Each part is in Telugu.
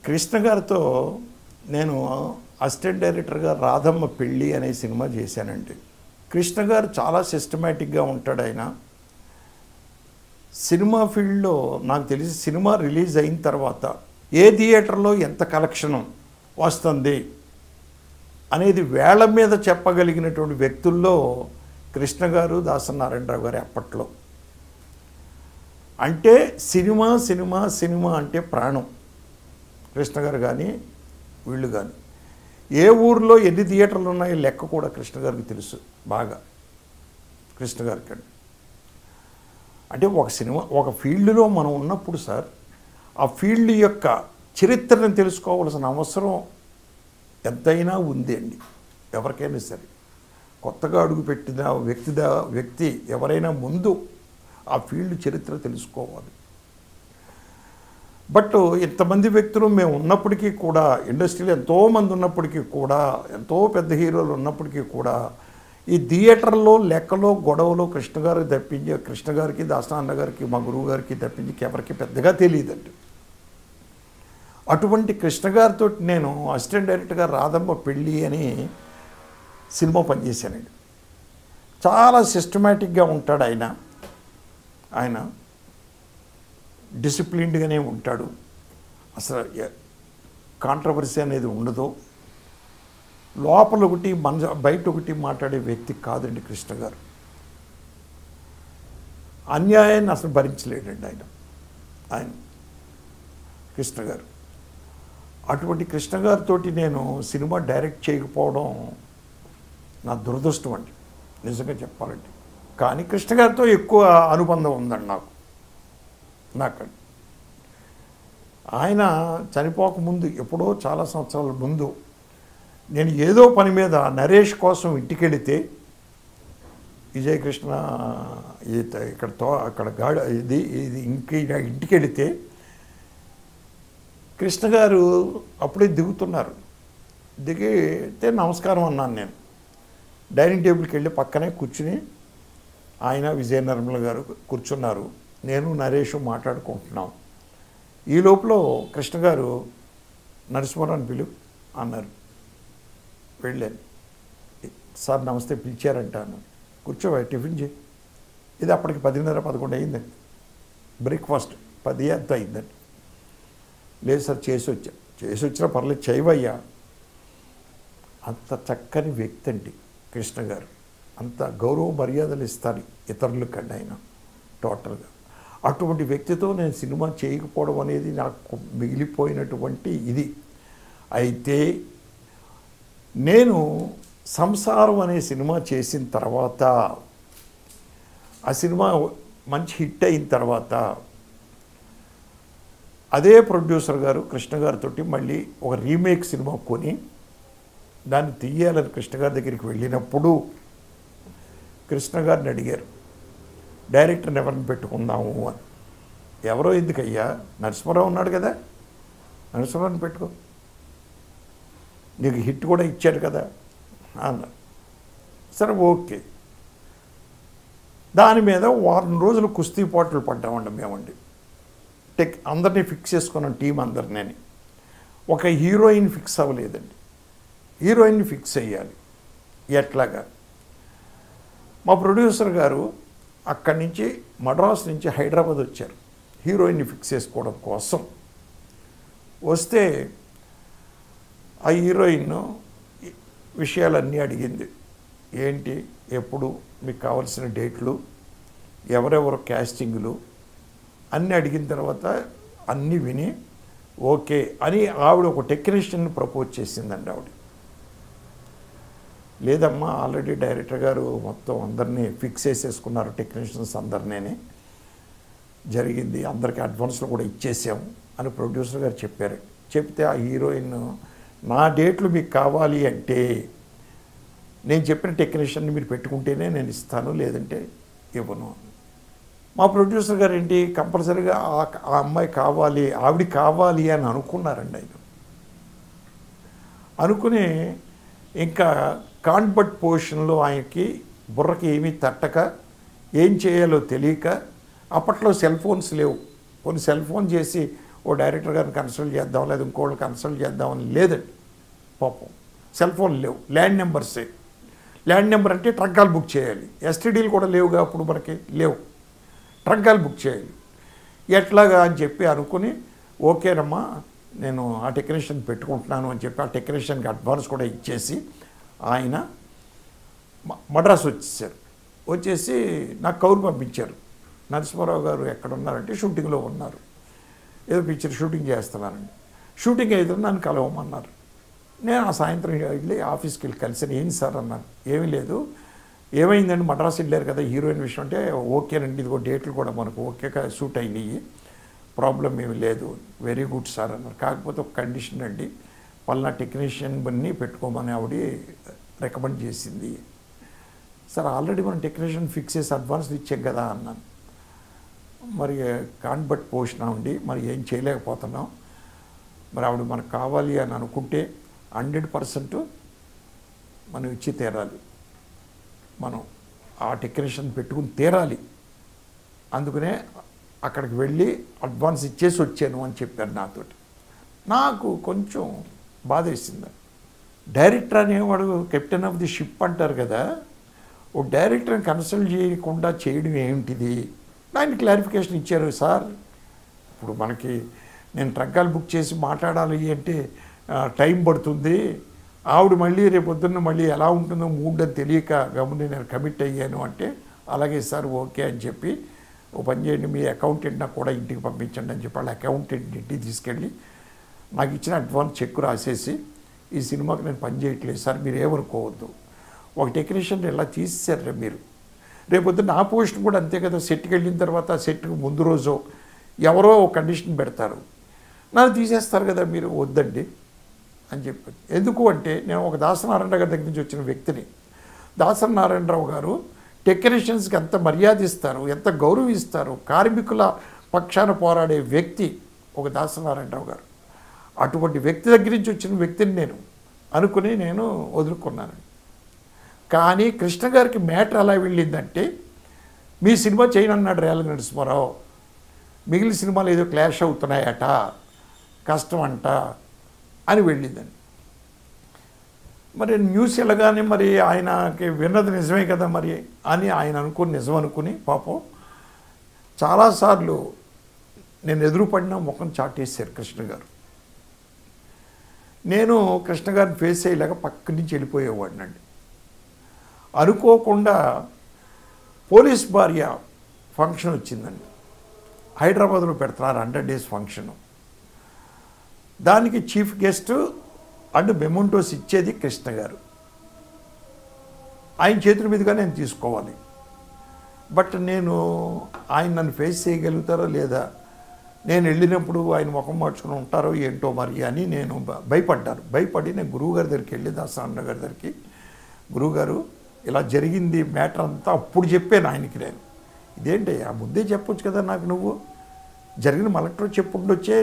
కృష్ణ గారితో నేను అసిస్టెంట్ డైరెక్టర్గా రాధమ్మ పెళ్ళి అనే సినిమా చేశానండి. కృష్ణ గారు చాలా సిస్టమేటిక్గా ఉంటాడు. ఆయన సినిమా ఫీల్డ్లో నాకు తెలిసి సినిమా రిలీజ్ అయిన తర్వాత ఏ థియేటర్లో ఎంత కలెక్షన్ వస్తుంది అనేది వేళ్ల మీద చెప్పగలిగినటువంటి వ్యక్తుల్లో కృష్ణ గారు, దాసనారాయణరావు గారు అప్పట్లో. అంటే సినిమా సినిమా సినిమా అంటే ప్రాణం. కృష్ణ గారు కానీ వీళ్ళు కానీ ఏ ఊర్లో ఎన్ని థియేటర్లు ఉన్నాయో లెక్క కూడా కృష్ణ గారికి తెలుసు బాగా. కృష్ణ గారికి అండి అంటే ఒక సినిమా ఒక ఫీల్డ్లో మనం ఉన్నప్పుడు సార్ ఆ ఫీల్డ్ యొక్క చరిత్రను తెలుసుకోవాల్సిన అవసరం ఎంతైనా ఉంది అండి ఎవరికైనా సరే. కొత్తగా అడుగుపెట్టిన వ్యక్తి ఎవరైనా ముందు ఆ ఫీల్డ్ చరిత్ర తెలుసుకోవాలి. బట్ ఇంతమంది వ్యక్తులు మేము ఉన్నప్పటికీ కూడా, ఇండస్ట్రీలో ఎంతోమంది ఉన్నప్పటికీ కూడా, ఎంతో పెద్ద హీరోలు ఉన్నప్పటికీ కూడా ఈ థియేటర్లో లెక్కలో గొడవలో కృష్ణ గారికి దాసనారాయణ గారికి మా గురువు గారికి తప్పించి ఎవరికి పెద్దగా తెలియదండి. అటువంటి కృష్ణ గారితో నేను అసిస్టెంట్ డైరెక్టర్గా రాధమ్మ పెళ్ళి అని సినిమా పనిచేశానండి. చాలా సిస్టమేటిక్గా ఉంటాడు ఆయన డిసిప్లిన్డ్గానే ఉంటాడు. అసలు కాంట్రవర్సీ అనేది ఉండదు. లోపల ఒకటి బయట ఒకటి మాట్లాడే వ్యక్తి కాదండి కృష్ణ గారు. అన్యాయాన్ని అసలు భరించలేడండి ఆయన కృష్ణ గారు. అటువంటి కృష్ణ గారితో నేను సినిమా డైరెక్ట్ చేయకపోవడం నా దురదృష్టం అండి నిజంగా చెప్పాలంటే. కానీ కృష్ణ గారితో ఎక్కువ అనుబంధం ఉందండి నాకు. ఆయన చనిపోకముందు ఎప్పుడో చాలా సంవత్సరాల ముందు నేను ఏదో పని మీద నరేష్ కోసం ఇంటికి వెళితే విజయకృష్ణ అక్కడ ఇది ఇంటికి వెళితే కృష్ణ గారు అప్పుడే దిగుతున్నారు. దిగితే నమస్కారం అన్నాను నేను. డైనింగ్ టేబుల్కి వెళ్ళి పక్కనే కూర్చుని ఆయన విజయ నిర్మల గారు కూర్చున్నారు. నేను నరేష్ మాట్లాడుకుంటున్నాం. ఈ లోపల కృష్ణ గారు నరసింహరావుని పిలు అన్నారు. వెళ్ళాను. సార్ నమస్తే పిలిచారంటాను. కూర్చోవా టిఫిన్ చేయి. ఇది అప్పటికి 10:30-11 అయిందండి. బ్రేక్ఫాస్ట్ 10 అంత అయిందండి. లేదు సార్ చేసి వచ్చినా పర్లేదు చేయవయ్యా. అంత చక్కని వ్యక్తి అండి కృష్ణ గారు. అంత గౌరవ మర్యాదలు ఇస్తారు ఇతరుల కన్నా ఆయన టోటల్గా. అటువంటి వ్యక్తితో నేను సినిమా చేయకపోవడం అనేది నాకు మిగిలిపోయినటువంటి ఇది. అయితే నేను సంసారం అనే సినిమా చేసిన తర్వాత ఆ సినిమా మంచి హిట్ అయిన తర్వాత అదే ప్రొడ్యూసర్ గారు కృష్ణ గారితో మళ్ళీ ఒక రీమేక్ సినిమా కొని దాన్ని తీయాలని కృష్ణ గారి దగ్గరికి వెళ్ళినప్పుడు కృష్ణ గారిని అడిగారు, డైరెక్టర్ని ఎవరిని పెట్టుకుందాము అని. ఎవరో ఎందుకయ్యా, నరసింహరావు ఉన్నాడు కదా, నరసింహరావుని పెట్టుకో, నీకు హిట్ కూడా ఇచ్చాడు కదా అన్నారు. సరే ఓకే. దాని మీద వారం రోజులు కుస్తీ పోట్లు పడ్డామండి మేమండి. అందరినీ ఫిక్స్ చేసుకున్నాం, టీం అందరినీ. ఒక హీరోయిన్ ఫిక్స్ అవ్వలేదండి. హీరోయిన్ని ఫిక్స్ అయ్యాలి. ఎట్లాగా మా ప్రొడ్యూసర్ గారు అక్కడి నుంచి మద్రాసు నుంచి హైదరాబాద్ వచ్చారు హీరోయిన్ని ఫిక్స్ చేసుకోవడం కోసం. వస్తే ఆ హీరోయిన్ విషయాలన్నీ అడిగింది. ఏంటి, ఎప్పుడు, మీకు కావాల్సిన డేట్లు, ఎవరెవరు క్యాస్టింగ్లు అన్నీ అడిగిన తర్వాత అన్నీ విని ఓకే అని ఆవిడ ఒక టెక్నీషియన్ని ప్రపోజ్ చేసిందండి. ఆవిడ లేదమ్మా ఆల్రెడీ డైరెక్టర్ గారు మొత్తం అందరినీ ఫిక్స్ చేసేసుకున్నారు, టెక్నీషియన్స్ అందరినీ జరిగింది, అందరికీ అడ్వాన్స్లో కూడా ఇచ్చేసాము అని ప్రొడ్యూసర్ గారు చెప్పారు. చెప్తే ఆ హీరోయిన్, నా డేట్లు మీకు కావాలి అంటే నేను చెప్పిన టెక్నీషియన్ని మీరు పెట్టుకుంటేనే నేను ఇస్తాను, లేదంటే ఇవ్వను. మా ప్రొడ్యూసర్ గారు ఏంటి, కంపల్సరీగా ఆ అమ్మాయి కావాలి, ఆవిడ కావాలి అని అనుకున్నారండి. ఆయన అనుకుని ఇంకా కాన్బట్ పొజిషన్లో ఆయనకి బుర్రకి ఏమీ తట్టక ఏం చేయాలో తెలియక, అప్పట్లో సెల్ ఫోన్స్ లేవు, కొన్ని సెల్ ఫోన్ చేసి ఓ డైరెక్టర్ గారిని కన్సల్ట్ చేద్దాం లేదా ఇంకోళ్ళని కన్సల్ట్ చేద్దామని లేదండి. పాపం సెల్ ఫోన్ లేవు, ల్యాండ్ నెంబర్సే. ల్యాండ్ నెంబర్ అంటే ట్రంకాలు బుక్ చేయాలి. ఎస్టీడీలు కూడా లేవుగా అప్పుడు, మనకి లేవు, ట్రంకాలు బుక్ చేయాలి. ఎట్లాగా అని చెప్పి అనుకుని ఓకేనమ్మా నేను ఆ టెక్నీషియన్ పెట్టుకుంటున్నాను అని చెప్పి ఆ టెక్నీషియన్కి అడ్వాన్స్ కూడా ఇచ్చేసి ఆయన మద్రాసు వచ్చేసారు. వచ్చేసి నాకు కౌరు పంపించారు, నరసింహారావు గారు ఎక్కడున్నారంటే షూటింగ్లో ఉన్నారు, ఏదో పిక్చర్ షూటింగ్ చేస్తున్నానండి, షూటింగ్ అయితే నన్ను కలవమన్నారు. నేను ఆ సాయంత్రం వెళ్ళి ఆఫీస్కి వెళ్ళి కలిసాను. ఏంటి సార్ అన్నాను. ఏమీ లేదు, ఏమైందండి మద్రాసు వెళ్ళారు కదా హీరోయిన్ విషయం అంటే, ఓకేనండి ఇదిగో డేట్లు కూడా మనకు ఓకేగా షూట్ అయినాయి, ప్రాబ్లం ఏమి లేదు, వెరీ గుడ్ సార్ అన్నారు. కాకపోతే ఒక కండిషన్ అండి, పలానా టెక్నీషియన్ బన్ని పెట్టుకోమని ఆవిడ రికమెండ్ చేసింది. సార్ ఆల్రెడీ మనం టెక్నీషియన్ ఫిక్స్ చేసి అడ్వాన్స్ ఇచ్చాం కదా అన్నాను. మరి కాన్ బట్ పోసినామండి, మరి ఏం చేయలేకపోతున్నాం, మరి ఆవిడ మనకు కావాలి అని అనుకుంటే 100% మనం ఇచ్చి తీరాలి, మనం ఆ టెక్నీషియన్ పెట్టుకుని తీరాలి, అందుకనే అక్కడికి వెళ్ళి అడ్వాన్స్ ఇచ్చేసి వచ్చాను అని చెప్పారు నాతోటి. నాకు కొంచెం బాధ వేసింది. డైరెక్టర్ అనేవాడు కెప్టెన్ ఆఫ్ ది షిప్ అంటారు కదా, ఓ డైరెక్టర్ని కన్సల్ట్ చేయకుండా చేయడం ఏమిటిది. ఆయన క్లారిఫికేషన్ ఇచ్చారు. సార్ ఇప్పుడు మనకి నేను ట్రంకాలు బుక్ చేసి మాట్లాడాలి అంటే టైం పడుతుంది, ఆవిడ మళ్ళీ రేపొద్దున్న మళ్ళీ ఎలా ఉంటుందో మూడ్ అని తెలియక గమని నేను కమిట్ అయ్యాను అంటే, అలాగే సార్ ఓకే అని చెప్పి ఓ పని చేయండి మీ అకౌంటెంట్ నాకు కూడా ఇంటికి పంపించండి అని చెప్పి వాళ్ళ అకౌంటెంట్ ఇంటికి తీసుకెళ్ళి నాకు ఇచ్చిన అడ్వాన్స్ చెక్ రాసేసి, ఈ సినిమాకి నేను పని చేయట్లేదు సార్ మీరు ఏమనుకోవద్దు, ఒక టెక్నీషియన్ ఇలా తీసేశారు మీరు, రేపొద్దున నా పోస్ట్ కూడా అంతే కదా, సెట్కి వెళ్ళిన తర్వాత సెట్కి ముందు రోజు ఎవరో ఒక కండిషన్ పెడతారు, నన్ను తీసేస్తారు కదా మీరు, వద్దండి అని చెప్పాను. ఎందుకు అంటే నేను ఒక దాసనారాయణరావు గారి దగ్గర నుంచి వచ్చిన వ్యక్తిని. దాసనారాయణరావు గారు టెక్నీషియన్స్కి ఎంత మర్యాద ఇస్తారు, ఎంత గౌరవిస్తారు, కార్మికుల పక్షాన పోరాడే వ్యక్తి ఒక దాసనారాయణరావు గారు. అటువంటి వ్యక్తి దగ్గర నుంచి వచ్చిన వ్యక్తిని నేను అనుకుని నేను వదులుకున్నాను. కానీ కృష్ణ గారికి మ్యాటర్ ఎలా వెళ్ళిందంటే, మీ సినిమా చేయనన్నాడు రేల నరసింహారావు, మిగిలిన సినిమాలు ఏదో క్లాష్ అవుతున్నాయట, కష్టం అంట అని వెళ్ళిందండి. మరి న్యూస్ వెళ్ళగానే మరి ఆయనకి విన్నది నిజమే కదా మరి అని ఆయన అనుకుని నిజం అనుకుని పాపం చాలాసార్లు నేను ఎదురుపడిన ముఖం చాటేశారు కృష్ణ గారు. నేను కృష్ణ గారిని ఫేస్ చేయలేక పక్క నుంచి వెళ్ళిపోయేవాడినండి. అనుకోకుండా పోలీస్ భార్య ఫంక్షన్ వచ్చిందండి, హైదరాబాద్లో పెడుతున్నారు 100 days ఫంక్షను. దానికి చీఫ్ గెస్ట్ అండ్ మెమోంటోస్ ఇచ్చేది కృష్ణ గారు. ఆయన చేతుల మీదుగా నేను తీసుకోవాలి. బట్ నేను ఆయన నన్ను ఫేస్ చేయగలుగుతారో లేదా, నేను వెళ్ళినప్పుడు ఆయన ముఖం మార్చుకుని ఉంటారో ఏంటో మరి అని నేను భయపడ్డాను. భయపడి నేను గురువుగారి దగ్గరికి వెళ్ళి దాసనారాయణ గారి దగ్గరికి, గురువుగారు ఇలా జరిగింది మ్యాటర్ అంతా అప్పుడు చెప్పాను ఆయనకి. నేను ఇదేంటి ఆ ముందే చెప్పొచ్చు కదా నాకు, నువ్వు జరిగిన మలెక్టర్ చెప్పుండొచ్చే,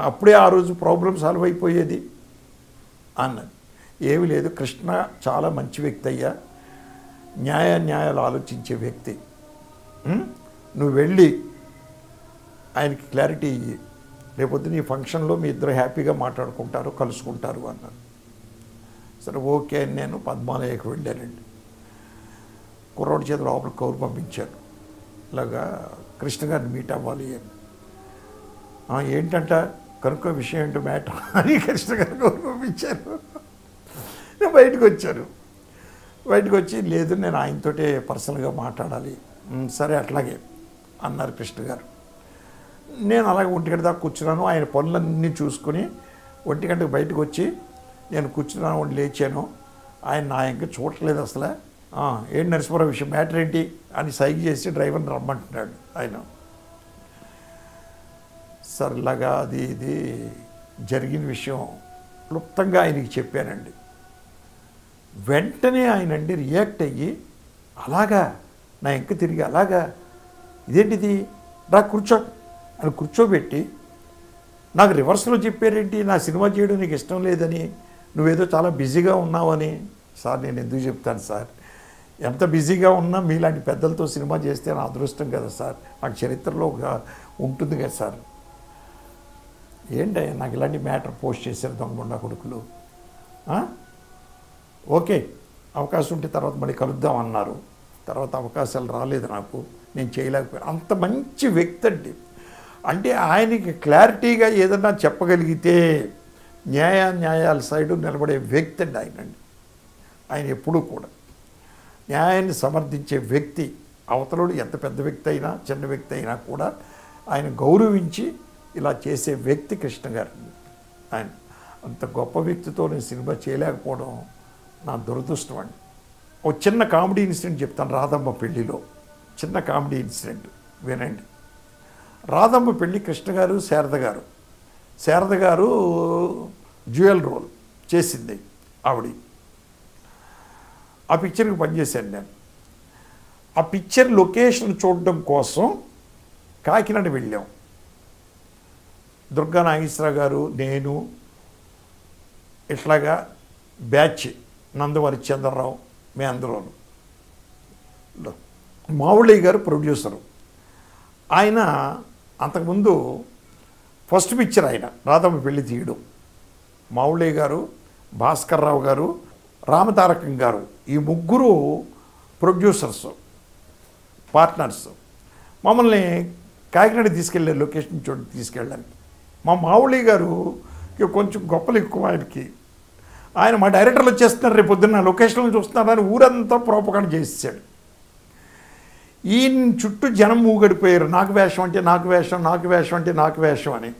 అప్పుడే ఆ రోజు ప్రాబ్లం సాల్వ్ అయిపోయేది అన్నది. ఏమీ లేదు, కృష్ణ చాలా మంచి వ్యక్తి అయ్యా, న్యాయాలు ఆలోచించే వ్యక్తి, నువ్వు వెళ్ళి ఆయనకి క్లారిటీ ఇయ్యి, రేపొద్దు నీ ఫంక్షన్లో మీ ఇద్దరు హ్యాపీగా మాట్లాడుకుంటారు, కలుసుకుంటారు అన్నారు. సరే ఓకే అని నేను పద్మాలయకు వెళ్ళానండి. కుర్రోడి చేత లోపల కౌరు పంపించాను, ఇలాగా కృష్ణ గారిని మీట్ అవ్వాలి అని. ఏంటంట కనుక విషయం ఏంటో మ్యాటర్ అని కృష్ణ గారు కౌరు పంపించారు. నేను బయటకు వచ్చాను. బయటకు వచ్చి లేదు నేను ఆయనతోటే పర్సనల్గా మాట్లాడాలి. సరే అట్లాగే అన్నారు కృష్ణ గారు. నేను అలాగే 1 గంట దాకా కూర్చున్నాను. ఆయన పనులన్నీ చూసుకుని 1 గంటకు బయటకు వచ్చి నేను కూర్చున్నాను, లేచాను. ఆయన నా ఇంకా చూడట్లేదు అసలు. ఏంటి నరసింహారావు విషయం, మ్యాటర్ ఏంటి అని సైగ చేసి డ్రైవర్ని రమ్మంటున్నాడు ఆయన. సార్ ఇలాగా అది ఇది జరిగిన విషయం క్లుప్తంగా ఆయనకి చెప్పానండి. వెంటనే ఆయనండి రియాక్ట్ అయ్యి, అలాగా నా ఇంక తిరిగి అలాగా ఇదేంటిది రా కూర్చో అని కూర్చోబెట్టి నాకు రివర్స్లో చెప్పారేంటి, నా సినిమా చేయడం నీకు ఇష్టం లేదని, నువ్వేదో చాలా బిజీగా ఉన్నావని. సార్ నేను ఎందుకు చెప్తాను సార్, ఎంత బిజీగా ఉన్నా మీలాంటి పెద్దలతో సినిమా చేస్తే నా అదృష్టం కదా సార్, నాకు చరిత్రలో ఉంటుంది కదా సార్. ఏంటయ్యా నాకు ఇలాంటి మ్యాటర్ పోస్ట్ చేశారు దొంగ కొడుకులు. ఓకే, అవకాశం ఉంటే తర్వాత మళ్ళీ కలుద్దాం అన్నారు. తర్వాత అవకాశాలు రాలేదు నాకు, నేను చేయలేకపోయాను. అంత మంచి వ్యక్తి అండి. అంటే ఆయనకి క్లారిటీగా ఏదన్నా చెప్పగలిగితే న్యాయాల సైడు నిలబడే వ్యక్తి అండి ఆయన ఎప్పుడూ కూడా న్యాయాన్ని సమర్థించే వ్యక్తి. అవతలుడు ఎంత పెద్ద వ్యక్తి అయినా చిన్న వ్యక్తి అయినా కూడా ఆయన గౌరవించి ఇలా చేసే వ్యక్తి కృష్ణ గారు. ఆయన అంత గొప్ప వ్యక్తితో నేను సినిమా చేయలేకపోవడం నా దురదృష్టం అండి. ఒక చిన్న కామెడీ ఇన్సిడెంట్ చెప్తాను. రాధమ్మ పెళ్ళిలో చిన్న కామెడీ ఇన్సిడెంట్ వినండి. రాధమ్మ పెళ్ళి కృష్ణ గారు శారద గారు డ్యూయల్ రోల్ చేసింది ఆవిడ. ఆ పిక్చర్కి పనిచేశాను నేను. ఆ పిక్చర్ లొకేషన్ చూడడం కోసం కాకినాడ వెళ్ళాం. దుర్గా నాగేశ్వరరావు గారు, నేను, ఇట్లాగా బ్యాచ్, నందవరి చంద్రరావు, మీ అందరూ. మావుళ్ళయ్య గారు ప్రొడ్యూసరు. ఆయన అంతకుముందు ఫస్ట్ పిక్చర్ ఆయన రాధమ్మ పెళ్లి తీయడం. మావుళ్ళయ్య గారు, భాస్కర్ రావు గారు, రామతారకం గారు, ఈ ముగ్గురు ప్రొడ్యూసర్స్, పార్ట్నర్స్. మమ్మల్ని కాకినాడ తీసుకెళ్ళారు లొకేషన్ తీసుకెళ్ళడానికి. మా మావుళ్ళయ్య గారు కొంచెం గొప్పలు ఎక్కువ ఆయనకి. ఆయన మా డైరెక్టర్లు వచ్చేస్తున్నారు, రేపు పొద్దున్న లొకేషన్లో చూస్తున్నారని ఊరంతా ప్రోపకాండ చేసేసాడు. ఈయన చుట్టూ జనం ఊగడిపోయారు. నాకు వేషం అంటే నాకు వేషం, నాకు వేషం అంటే నాకు వేషం అని.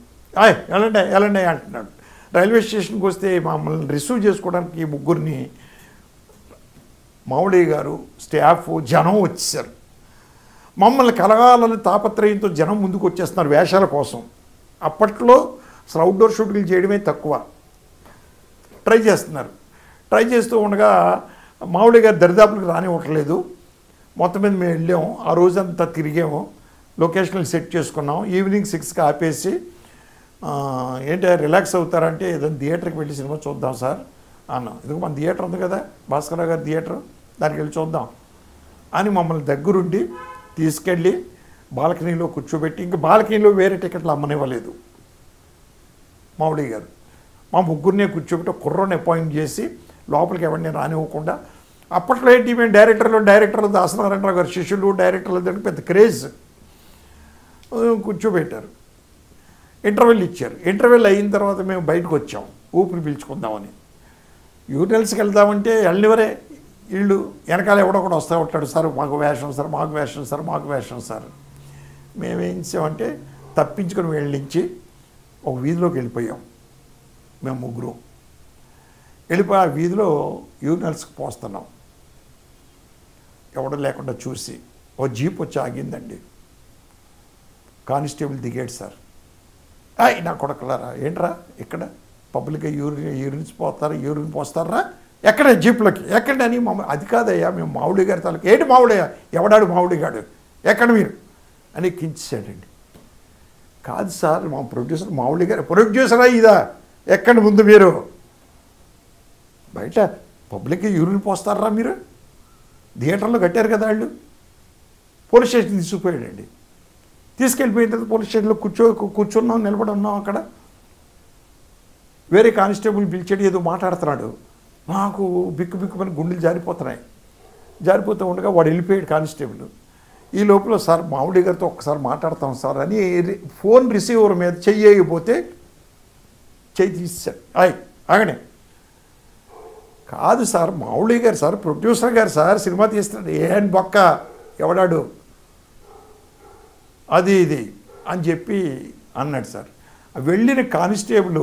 వెళ్ళండి అంటున్నాడు. రైల్వే స్టేషన్కి వస్తే మమ్మల్ని రిసీవ్ చేసుకోవడానికి ఈ ముగ్గురిని మావుళ్ళయ్య గారు, స్టాఫ్, జనం వచ్చేసారు. మమ్మల్ని కలగాలని తాపత్రయంతో జనం ముందుకు వచ్చేస్తున్నారు వేషాల కోసం. అప్పట్లో అసలు అవుట్డోర్ షూటింగ్లు చేయడమే తక్కువ. ట్రై చేస్తూ ఉండగా మావుళ్ళయ్య గారు దరిదాపులకు రానివ్వట్లేదు. మొత్తం మీద మేము వెళ్ళాము. ఆ రోజంతా తిరిగాము, లొకేషన్లు సెట్ చేసుకున్నాం. ఈవినింగ్ 6కి ఆపేసి ఏంటి రిలాక్స్ అవుతారంటే ఏదైనా థియేటర్కి వెళ్ళి సినిమా చూద్దాం సార్ అన్నాం. ఎందుకు మన థియేటర్ ఉంది కదా, భాస్కరరావు గారి థియేటర్, దానికి వెళ్ళి చూద్దాం అని మమ్మల్ని దగ్గరుండి తీసుకెళ్ళి బాల్కనీలో కూర్చోబెట్టి, ఇంకా బాల్కనీలో వేరే టికెట్లు అమ్మనివ్వలేదు మావుళ్ళయ్య గారు. మా ముగ్గురినే కూర్చోబెట్టి ఒక కుర్రోని అపాయింట్ చేసి లోపలికి ఎవరిని రానివ్వకుండా. అప్పట్లో ఏంటి మేము డైరెక్టర్లు దాసనారాయణరావు గారు శిష్యులు, డైరెక్టర్లు దానికి పెద్ద క్రేజ్. కూర్చోబెట్టారు, ఇంటర్వెల్ ఇచ్చారు. ఇంటర్వెల్ అయిన తర్వాత మేము బయటకు వచ్చాం ఊపిరి పీల్చుకుందామని. యూరినల్స్కి వెళ్దామంటే వెళ్ళనివరే వీళ్ళు. వెనకాల ఎవడో కూడా వస్తూ ఉంటాడు, సార్ మాకు వేషం సార్, మాకు వేషం సార్, మాకు వేషం సార్. మేమేం చేసామంటే తప్పించుకొని వెళ్ళించి ఒక వీధిలోకి వెళ్ళిపోయాం. మేము ముగ్గురు వెళ్ళిపోయి ఆ వీధిలో యూరినల్స్కి పోస్తున్నాం. ఎవడో లేకుండా చూసి ఓ జీప్ వచ్చి ఆగిందండి. కానిస్టేబుల్ దిగాడు సార్. నా కొడకలారా, ఏంట్రా ఇక్కడ పబ్లిక్గా యూరిన్ పోస్తారా, ఎక్కడ జీప్లోకి ఎక్కడ అని అది కాదయ్యా మేము మావుళ్ళయ్య గారి తాలూకు. ఏంటి మావుళ్ళయ్య, ఎవడాడు మావుళ్ళయ్య గాడు, ఎక్కడ మీరు అని కించాడండి. కాదు సార్ మా ప్రొడ్యూసర్ మావుళ్ళయ్య గారు. ప్రొడ్యూసరా ఇదా, ఎక్కడ ముందు మీరు బయట పబ్లిక్గా యూరిన్ పోస్తారా మీరు, థియేటర్లో కట్టారు కదా వాళ్ళు. Police station తీసుకుపోయాడండి. తీసుకెళ్ళిపోయిన తర్వాత పోలీస్ స్టేషన్లో కూర్చున్నాం, నిలబడి ఉన్నాం. అక్కడ వేరే కానిస్టేబుల్ పిలిచాడు, ఏదో మాట్లాడుతున్నాడు. నాకు బిక్కుమని గుండెలు జారిపోతూ ఉండగా వాడు వెళ్ళిపోయాడు కానిస్టేబుల్. ఈ లోపల సార్ మావుళ్ళయ్య గారితో ఒక్కసారి మాట్లాడతాం సార్ అని ఫోన్ రిసీవర్ మీద చెయ్యకపోతే చెయ్యి తీసాడు. ఆగనే, కాదు సార్ మావుళ్ళయ్య గారు సార్, ప్రొడ్యూసర్ గారు సార్, సినిమా తీస్తున్నాడు. ఏం బొక్క, ఎవడాడు అది ఇది అని చెప్పి అన్నాడు సార్. వెళ్ళిన కానిస్టేబుల్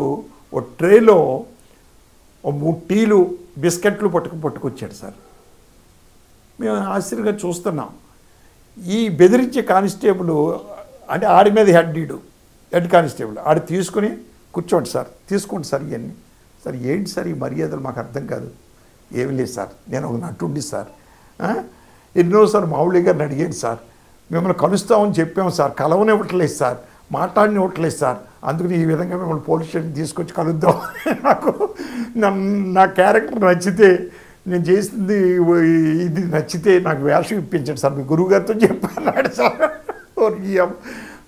ఓ ట్రేలో ఓ 3 టీలు బిస్కెట్లు పట్టుకొచ్చాడు సార్. మేము ఆశ్చర్యంగా చూస్తున్నాం. ఈ బెదిరించే కానిస్టేబుల్ అంటే ఆడి మీద హెడ్ కానిస్టేబుల్ ఆడి తీసుకుని కూర్చోండి సార్, తీసుకోండి సార్ ఇవన్నీ. సార్ ఏంటి సార్ ఈ మర్యాదలు, మాకు అర్థం కాదు. ఏమి లేదు సార్, నేను ఒక నటుండి సార్, ఎన్నోసారి మావుళ్ళయ్య గారిని అడిగాను సార్, మిమ్మల్ని కలుస్తామని చెప్పాము సార్, కలవనివ్వట్లేదు సార్, మాట్లాడనివ్వట్లేదు సార్, అందుకని ఈ విధంగా మిమ్మల్ని పోలీస్ స్టేషన్ తీసుకొచ్చి కలుద్దాం. నాకు నా క్యారెక్టర్ నచ్చితే, నేను చేసింది ఇది నచ్చితే నాకు వేషం ఇప్పించండి సార్, మీ గురువుగారితో చెప్పన్నాడు సార్.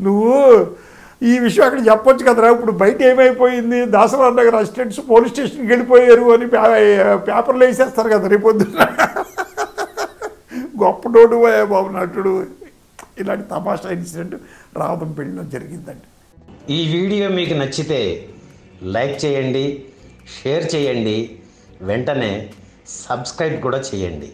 నువ్వు ఈ విషయం అక్కడ చెప్పొచ్చు కదరా. ఇప్పుడు బయట ఏమైపోయింది, దాసరావు నగర్ అసిస్టెంట్స్ పోలీస్ స్టేషన్కి వెళ్ళిపోయారు అని పేపర్లు వేసేస్తారు కదా రేపొద్దున. గొప్పనోడు బాబు నటుడు. ఇలాంటి తమాషా ఇన్సిడెంట్ రావతంపేటలో జరిగిందండి. ఈ వీడియో మీకు నచ్చితే లైక్ చేయండి, షేర్ చేయండి, వెంటనే సబ్స్క్రైబ్ కూడా చేయండి.